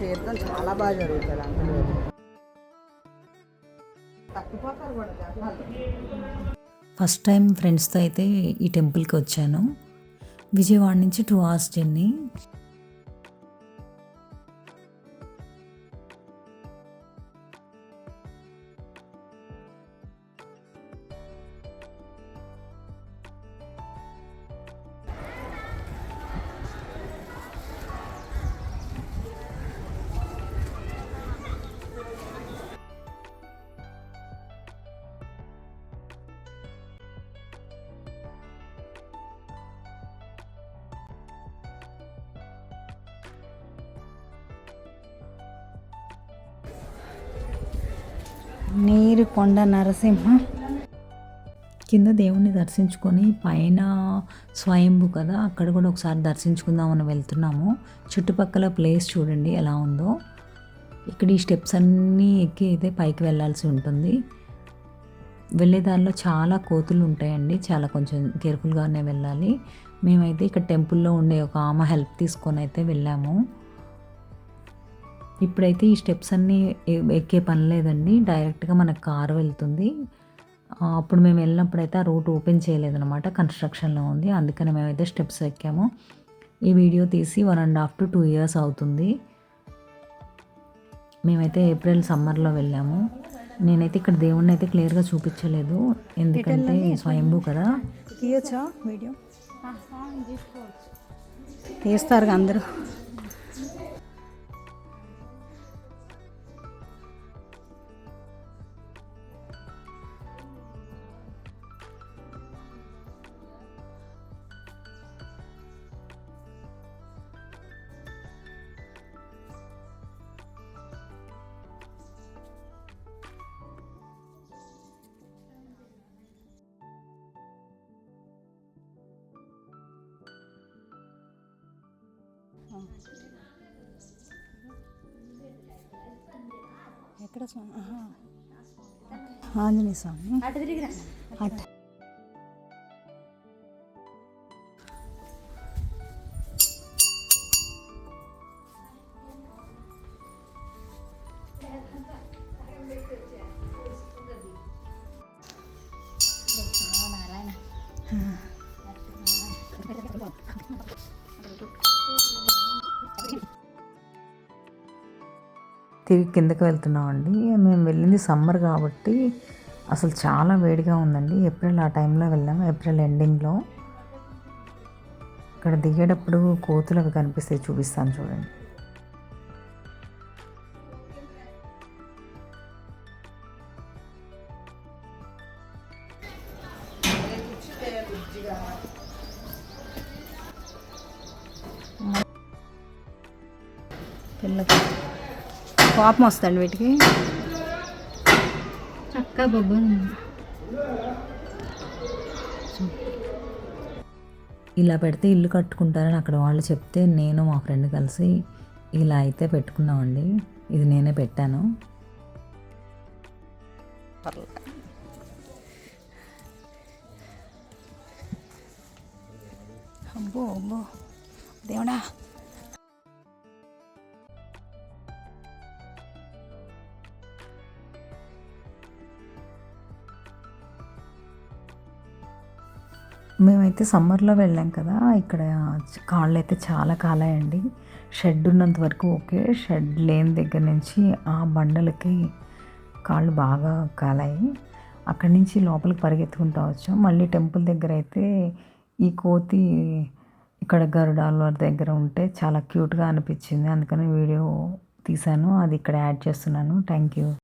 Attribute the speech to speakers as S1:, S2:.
S1: పేరుతో చాలా బాగా జరుగుతుంది అందులో.
S2: ఫస్ట్ టైం ఫ్రెండ్స్తో అయితే ఈ టెంపుల్కి వచ్చాను. విజయవాడ నుంచి 2 hours జర్నీ. నీరు కొండ నరసింహ. కింద దేవుణ్ణి దర్శించుకొని పైన స్వయంభు కదా, అక్కడ కూడా ఒకసారి దర్శించుకుందామని వెళ్తున్నాము. చుట్టుపక్కల ప్లేస్ చూడండి ఎలా ఉందో. ఇక్కడ ఈ స్టెప్స్ అన్నీ ఎక్కి అయితే పైకి వెళ్ళాల్సి ఉంటుంది. వెళ్ళే దారిలో చాలా కోతులు ఉంటాయండి, చాలా కొంచెం కేర్ఫుల్గానే వెళ్ళాలి. మేమైతే ఇక్కడ టెంపుల్లో ఉండే ఒక ఆమె హెల్ప్ తీసుకొని అయితే వెళ్ళాము. ఇప్పుడైతే ఈ స్టెప్స్ అన్నీ ఎక్కే పని లేదండి, డైరెక్ట్గా మనకు కారు వెళ్తుంది. అప్పుడు మేము వెళ్ళినప్పుడైతే ఆ రూట్ ఓపెన్ చేయలేదన్నమాట, కన్స్ట్రక్షన్లో ఉంది. అందుకని మేమైతే స్టెప్స్ ఎక్కాము. ఈ వీడియో తీసి 1.5 to 2 years అవుతుంది. మేమైతే ఏప్రిల్ సమ్మర్లో వెళ్ళాము. నేనైతే ఇక్కడ దేవుణ్ణి అయితే క్లియర్గా చూపించలేదు, ఎందుకంటే స్వయంభూ కదా.
S1: తీయచ్చా వీడియో? తీస్తారు అందరూ. ఎక్కడ స్వామి? ఆంజనేయ స్వామి. అటు
S2: తిరిగి కిందకి వెళ్తున్నామండి. మేము వెళ్ళింది సమ్మర్ కాబట్టి అసలు చాలా వేడిగా ఉందండి. ఏప్రిల్ ఆ టైంలో వెళ్ళాము, ఏప్రిల్ ఎండింగ్లో. ఇక్కడ దిగేటప్పుడు కోతులు అవి కనిపిస్తాయి, చూపిస్తాను చూడండి.
S1: పిల్లకి కోపం వస్తుంది వీటికి.
S3: చక్క బొబ్బ
S2: ఇలా పెడితే ఇల్లు కట్టుకుంటారని అక్కడ వాళ్ళు చెప్తే నేను మా ఫ్రెండ్ కలిసి ఇలా అయితే పెట్టుకున్నామండి. ఇది నేనే పెట్టాను.
S1: అబ్బో అబ్బో దేవుడా.
S2: మేమైతే సమ్మర్లో వెళ్ళాం కదా, ఇక్కడ కాళ్ళు అయితే చాలా కాలాయండి. షెడ్ ఉన్నంత వరకు ఓకే, షెడ్ లేని దగ్గర నుంచి ఆ బండలకి కాళ్ళు బాగా కాలాయి. అక్కడి నుంచి లోపలికి పరిగెత్తుకుంటూ వచ్చాం. మళ్ళీ టెంపుల్ దగ్గర అయితే ఈ కోతి ఇక్కడ గరుడాల దగ్గర ఉంటే చాలా క్యూట్గా అనిపించింది, అందుకని వీడియో తీశాను. అది ఇక్కడ యాడ్ చేస్తున్నాను. Thank you.